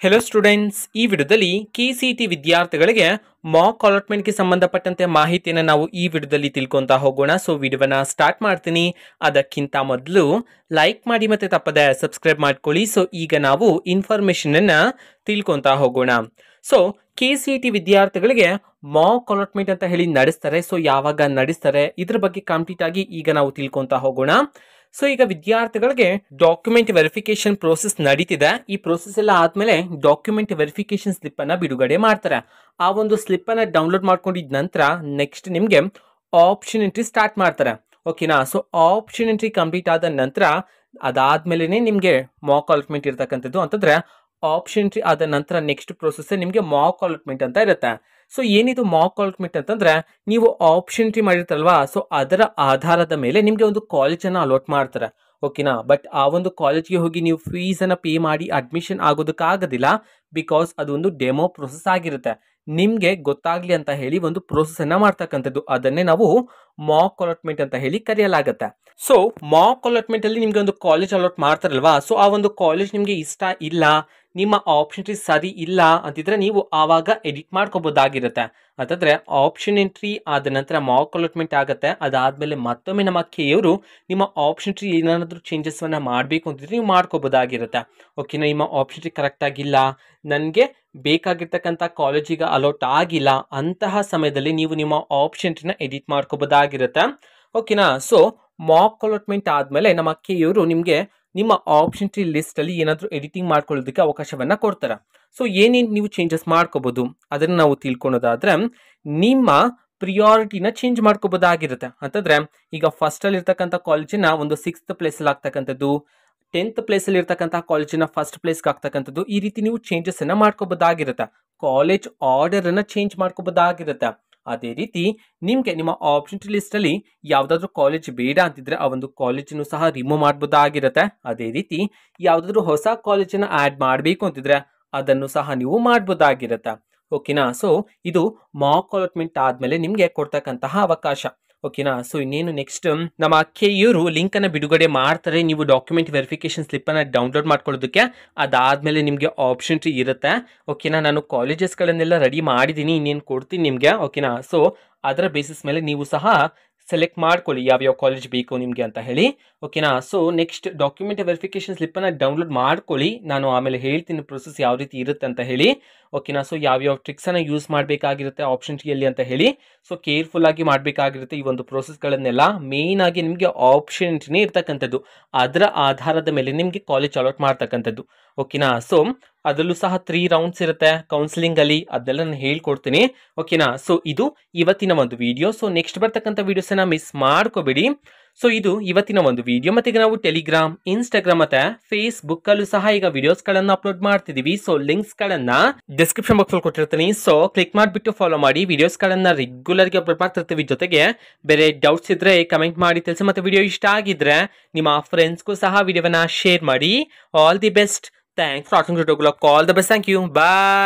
Hello students, ಈ ವಿಡಿಯೋದಲ್ಲಿ KCET ವಿದ್ಯಾರ್ಥಿಗಳಿಗೆ ಮಾಕ್ ಅಲಾಟ್ಮೆಂಟ್ಗೆ ಸಂಬಂಧಪಟ್ಟಂತೆ ಮಾಹಿತಿಯನ್ನು ನಾವು ಈ ವಿಡಿಯೋದಲ್ಲಿ ತಿಳ್ಕೊಂತಾ ಹೋಗೋಣ. ಸೊ ವಿಡಿಯೋವನ್ನ ಸ್ಟಾರ್ಟ್ ಮಾಡ್ತೀನಿ. ಅದಕ್ಕಿಂತ ಮೊದಲು ಲೈಕ್ ಮಾಡಿ ಮತ್ತೆ ತಪ್ಪದೆ ಸಬ್ಸ್ಕ್ರೈಬ್ ಮಾಡ್ಕೊಳ್ಳಿ. ಸೊ ಈಗ ನಾವು ಇನ್ಫಾರ್ಮೇಶನ್ ಅನ್ನ ತಿಳ್ಕೊಂತಾ ಹೋಗೋಣ. ಸೊ KCET ವಿದ್ಯಾರ್ಥಿಗಳಿಗೆ ಮಾಕ್ ಅಲಾಟ್ಮೆಂಟ್ ಅಂತ ಹೇಳಿ ನಡೆಸ್ತಾರೆ. ಸೊ ಯಾವಾಗ ನಡೆಸ್ತಾರೆ ಇದ್ರ ಬಗ್ಗೆ ಕಂಪ್ಲೀಟ್ ಆಗಿ ಈಗ ನಾವು ತಿಳ್ಕೊಂತಾ ಹೋಗೋಣ. ಸೊ ಈಗ ವಿದ್ಯಾರ್ಥಿಗಳಿಗೆ ಡಾಕ್ಯುಮೆಂಟ್ ವೆರಿಫಿಕೇಶನ್ ಪ್ರೋಸೆಸ್ ನಡೀತಿದೆ. ಈ ಪ್ರೋಸೆಸ್ ಎಲ್ಲ ಆದ್ಮೇಲೆ ಡಾಕ್ಯುಮೆಂಟ್ ವೆರಿಫಿಕೇಶನ್ ಸ್ಲಿಪ್ ಅನ್ನ ಬಿಡುಗಡೆ ಮಾಡ್ತಾರೆ. ಆ ಒಂದು ಸ್ಲಿಪ್ ಅನ್ನ ಡೌನ್ಲೋಡ್ ಮಾಡ್ಕೊಂಡಿದ ನಂತರ ನೆಕ್ಸ್ಟ್ ನಿಮ್ಗೆ ಆಪ್ಷನ್ ಎಂಟ್ರಿ ಸ್ಟಾರ್ಟ್ ಮಾಡ್ತಾರೆ. ಓಕೆನಾ. ಸೊ ಆಪ್ಷನ್ ಎಂಟ್ರಿ ಕಂಪ್ಲೀಟ್ ಆದ ನಂತರ ಅದಾದ್ಮೇಲೆ ನಿಮ್ಗೆ ಮಾಕ್ ಅಲಾಟ್ಮೆಂಟ್ ಇರ್ತಕ್ಕಂಥದ್ದು. ಅಂತಂದ್ರೆ ಆಪ್ಷನ್ ಎಂಟ್ರಿ ಆದ ನಂತರ ನೆಕ್ಸ್ಟ್ ಪ್ರೋಸೆಸ್ ನಿಮ್ಗೆ ಮಾಕ್ ಅಲಾಟ್ಮೆಂಟ್ ಅಂತ ಇರುತ್ತೆ. ಸೊ ಏನಿದು ಮಾಕ್ ಅಲಾಟ್ಮೆಂಟ್ ಅಂತಂದ್ರೆ ನೀವು ಆಪ್ಷನ್ ಎಂಟ್ರಿ ಮಾಡಿರ್ತಾರಲ್ವಾ, ಸೊ ಅದರ ಆಧಾರದ ಮೇಲೆ ನಿಮ್ಗೆ ಒಂದು ಕಾಲೇಜನ್ನ ಅಲಾಟ್ ಮಾಡ್ತಾರೆ. ಓಕೆನಾ. ಬಟ್ ಆ ಒಂದು ಕಾಲೇಜ್ಗೆ ಹೋಗಿ ನೀವು ಫೀಸ್ ಅನ್ನ ಪೇ ಮಾಡಿ ಅಡ್ಮಿಷನ್ ಆಗೋದಕ್ಕಾಗೋದಿಲ್ಲ. ಬಿಕಾಸ್ ಅದು ಒಂದು ಡೆಮೋ ಪ್ರೊಸೆಸ್ ಆಗಿರುತ್ತೆ. ನಿಮ್ಗೆ ಗೊತ್ತಾಗ್ಲಿ ಅಂತ ಹೇಳಿ ಒಂದು ಪ್ರೋಸೆಸ್ ಅನ್ನ ಮಾಡ್ತಕ್ಕಂಥದ್ದು. ಅದನ್ನೇ ನಾವು ಮಾಕ್ ಅಲಾಟ್ಮೆಂಟ್ ಅಂತ ಹೇಳಿ ಕರೆಯಲಾಗುತ್ತೆ. ಸೊ ಮಾಕ್ ಅಲಾಟ್ಮೆಂಟ್ ಅಲ್ಲಿ ನಿಮ್ಗೆ ಒಂದು ಕಾಲೇಜ್ ಅಲಾಟ್ ಮಾಡ್ತಾರಲ್ವಾ, ಸೊ ಆ ಒಂದು ಕಾಲೇಜ್ ನಿಮ್ಗೆ ಇಷ್ಟ ಇಲ್ಲ, ನಿಮ್ಮ ಆಪ್ಷನ್ ಎಂಟ್ರಿ ಸರಿ ಇಲ್ಲ ಅಂತಿದ್ರೆ ನೀವು ಆವಾಗ ಎಡಿಟ್ ಮಾಡ್ಕೋಬಹುದಾಗಿರುತ್ತೆ. ಅಂತಂದ್ರೆ ಆಪ್ಷನ್ ಎಂಟ್ರಿ ಆದ ನಂತರ ಮಾಕ್ ಅಲಾಟ್ಮೆಂಟ್ ಆಗುತ್ತೆ. ಅದಾದ್ಮೇಲೆ ಮತ್ತೊಮ್ಮೆ ನಮ್ಮ ಕೆಯವರು ನಿಮ್ಮ ಆಪ್ಷನ್ ಎಂಟ್ರಿ ಏನಾದರೂ ಚೇಂಜಸ್ ಅನ್ನ ಮಾಡಬೇಕು ಅಂತಿದ್ರೆ ನೀವು ಮಾಡ್ಕೋಬಹುದಾಗಿರುತ್ತೆ. ಓಕೆನಾ. ನಿಮ್ಮ ಆಪ್ಷನ್ ಎಂಟ್ರಿ ಕರೆಕ್ಟ್ ಆಗಿಲ್ಲ, ನನಗೆ ಬೇಕಾಗಿರ್ತಕ್ಕಂಥ ಕಾಲೇಜಿಗೆ ಅಲಾಟ್ ಆಗಿಲ್ಲ, ಅಂತಹ ಸಮಯದಲ್ಲಿ ನೀವು ನಿಮ್ಮ ಆಪ್ಷನ್ ಎಂಟ್ರಿನ ಎಡಿಟ್ ಮಾಡ್ಕೋಬಹುದಾಗಿರುತ್ತೆ. ಓಕೆನಾ. ಸೊ ಮಾಕ್ ಅಲಾಟ್ಮೆಂಟ್ ಆದ್ಮೇಲೆ ನಮ್ಮ ಕೆಯವರು ನಿಮ್ಗೆ ನಿಮ್ಮ ಆಪ್ಷನ್ ಎಂಟ್ರಿ ಲಿಸ್ಟ್ ಅಲ್ಲಿ ಏನಾದರೂ ಎಡಿಟಿಂಗ್ ಮಾಡ್ಕೊಳ್ಳೋದಕ್ಕೆ ಅವಕಾಶವನ್ನ ಕೊಡ್ತಾರೆ. ಸೊ ಏನೇನು ನೀವು ಚೇಂಜಸ್ ಮಾಡ್ಕೋಬಹುದು ಅದನ್ನ ನಾವು ತಿಳ್ಕೊಳೋದಾದ್ರೆ ನಿಮ್ಮ ಪ್ರಿಯಾರಿಟಿನ ಚೇಂಜ್ ಮಾಡ್ಕೋಬಹುದಾಗಿರುತ್ತೆ. ಅಂತಂದ್ರೆ ಈಗ ಫಸ್ಟ್ ಅಲ್ಲಿ ಇರ್ತಕ್ಕಂಥ ಕಾಲೇಜಿನ ಒಂದು 6th ಪ್ಲೇಸ್ ಅಲ್ಲಿ ಆಗ್ತಕ್ಕಂಥದ್ದು, 10th ಪ್ಲೇಸ್ ಅಲ್ಲಿ ಇರ್ತಕ್ಕಂಥ ಕಾಲೇಜಿನ ಫಸ್ಟ್ ಪ್ಲೇಸ್ಗೆ ಆಗ್ತಕ್ಕಂಥದ್ದು, ಈ ರೀತಿ ನೀವು ಚೇಂಜಸ್ ಅನ್ನ ಮಾಡ್ಕೋಬಹುದಾಗಿರುತ್ತೆ. ಕಾಲೇಜ್ ಆರ್ಡರ್ ಅನ್ನ ಚೇಂಜ್ ಮಾಡ್ಕೋಬಹುದಾಗಿರುತ್ತೆ. ಅದೇ ರೀತಿ ನಿಮ್ಗೆ ನಿಮ್ಮ ಆಪ್ಷನ್ ಲಿಸ್ಟ್ ಅಲ್ಲಿ ಯಾವ್ದಾದ್ರು ಕಾಲೇಜ್ ಬೇಡ ಅಂತಿದ್ರೆ ಆ ಒಂದು ಕಾಲೇಜನ್ನು ಸಹ ರಿಮೂವ್ ಮಾಡಬಹುದಾಗಿರುತ್ತೆ. ಅದೇ ರೀತಿ ಯಾವ್ದಾದ್ರು ಹೊಸ ಕಾಲೇಜನ್ನ ಆಡ್ ಮಾಡಬೇಕು ಅಂತಿದ್ರೆ ಅದನ್ನು ಸಹ ನೀವು ಮಾಡಬಹುದಾಗಿರುತ್ತೆ. ಓಕೆನಾ. ಸೊ ಇದು ಮಾಕ್ ಅಲಾಟ್ಮೆಂಟ್ ಆದ್ಮೇಲೆ ನಿಮ್ಗೆ ಕೊಡ್ತಕ್ಕಂತಹ ಅವಕಾಶ. ಓಕೆನಾ. ಸೊ ಇನ್ನೇನು ನೆಕ್ಸ್ಟ್ ನಮ್ಮ ಕೆಯವರು ಲಿಂಕ್ ಅನ್ನ ಬಿಡುಗಡೆ ಮಾಡ್ತಾರೆ ನೀವು ಡಾಕ್ಯುಮೆಂಟ್ ವೆರಿಫಿಕೇಶನ್ ಸ್ಲಿಪ್ ಅನ್ನ ಡೌನ್ಲೋಡ್ ಮಾಡ್ಕೊಳ್ಳೋದಕ್ಕೆ. ಅದಾದ್ಮೇಲೆ ನಿಮ್ಗೆ ಆಪ್ಷನ್ ಎಂಟ್ರಿ ಇರುತ್ತೆ. ಓಕೆನಾ. ನಾನು ಕಾಲೇಜಸ್ಗಳನ್ನೆಲ್ಲ ರೆಡಿ ಮಾಡಿದ್ದೀನಿ, ಇನ್ನೇನು ಕೊಡ್ತೀನಿ ನಿಮ್ಗೆ. ಓಕೆನಾ. ಸೊ ಅದರ ಬೇಸಿಸ್ ಮೇಲೆ ನೀವು ಸಹ ಸೆಲೆಕ್ಟ್ ಮಾಡ್ಕೊಳ್ಳಿ ಯಾವ್ಯಾವ ಕಾಲೇಜ್ ಬೇಕು ನಿಮಗೆ ಅಂತ ಹೇಳಿ. ಓಕೆನಾ. So next document verification slip ಅನ್ನ ಡೌನ್ಲೋಡ್ ಮಾಡ್ಕೊಳ್ಳಿ. ನಾನು ಆಮೇಲೆ ಹೇಳ್ತೀನಿ ಪ್ರೊಸೆಸ್ ಯಾವ ರೀತಿ ಇರುತ್ತೆ ಅಂತ ಹೇಳಿ. ಓಕೆನಾ. ಸೊ ಯಾವ್ಯಾವ ಟ್ರಿಕ್ಸ್ ಅನ್ನ ಯೂಸ್ ಮಾಡಬೇಕಾಗಿರುತ್ತೆ ಆಪ್ಷನ್ ಎಂಟ್ರಿಯಲ್ಲಿ ಅಂತ ಹೇಳಿ. ಸೊ ಕೇರ್ಫುಲ್ ಆಗಿ ಮಾಡಬೇಕಾಗಿರುತ್ತೆ ಈ ಒಂದು ಪ್ರೋಸೆಸ್ಗಳನ್ನೆಲ್ಲ. ಮೇನ್ ಆಗಿ ನಿಮಗೆ ಆಪ್ಷನ್ ಎಂಟ್ರಿನೇ ಇರ್ತಕ್ಕಂಥದ್ದು, ಅದರ ಆಧಾರದ ಮೇಲೆ ನಿಮಗೆ ಕಾಲೇಜ್ ಅಲಾಟ್ ಮಾಡ್ತಕ್ಕಂಥದ್ದು. ಓಕೆನಾ. ಸೊ ಅದರಲ್ಲೂ ಸಹ 3 ರೌಂಡ್ಸ್ ಇರುತ್ತೆ ಕೌನ್ಸಿಲಿಂಗ್ ಅಲ್ಲಿ, ಅದನ್ನೆಲ್ಲ ನಾನು ಹೇಳ್ಕೊಡ್ತೀನಿ. ಓಕೆನಾ. ಸೊ ಇದು ಇವತ್ತಿನ ಒಂದು ವಿಡಿಯೋ. ಸೊ ನೆಕ್ಸ್ಟ್ ಬರ್ತಕ್ಕಂಥ ವಿಡಿಯೋಸ್ ಅನ್ನ ಮಿಸ್ ಮಾಡ್ಕೋಬೇಡಿ. ಸೊ ಇದು ಇವತ್ತಿನ ಒಂದು ವಿಡಿಯೋ. ಮತ್ತೆ ಈಗ ನಾವು ಟೆಲಿಗ್ರಾಮ್, ಇನ್ಸ್ಟಾಗ್ರಾಮ್ ಮತ್ತೆ ಫೇಸ್ಬುಕ್ ಅಲ್ಲೂ ಸಹ ಈಗ ವಿಡಿಯೋಸ್ ಗಳನ್ನ ಅಪ್ಲೋಡ್ ಮಾಡ್ತಿದೀವಿ. ಸೊ ಲಿಂಕ್ಸ್ ಗಳನ್ನ ಡಿಸ್ಕ್ರಿಪ್ಷನ್ ಬಾಕ್ಸ್ ಅಲ್ಲಿ ಕೊಟ್ಟಿರ್ತೀನಿ. ಸೊ ಕ್ಲಿಕ್ ಮಾಡಿಬಿಟ್ಟು ಫಾಲೋ ಮಾಡಿ. ವಿಡಿಯೋಸ್ ಗಳನ್ನ ರೆಗ್ಯುಲರ್ ಗೆ ಅಪ್ಲೋಡ್ ಮಾಡ್ತಿರ್ತೀವಿ. ಜೊತೆಗೆ ಬೇರೆ ಡೌಟ್ಸ್ ಇದ್ರೆ ಕಮೆಂಟ್ ಮಾಡಿ ತಿಳಿಸಿ. ಮತ್ತೆ ವಿಡಿಯೋ ಇಷ್ಟ ಆಗಿದ್ರೆ ನಿಮ್ಮ ಫ್ರೆಂಡ್ಸ್ಗೂ ಸಹ ವಿಡಿಯೋವನ್ನ ಶೇರ್ ಮಾಡಿ. All the best. Thanks for watching. All the best. Thank you. Bye.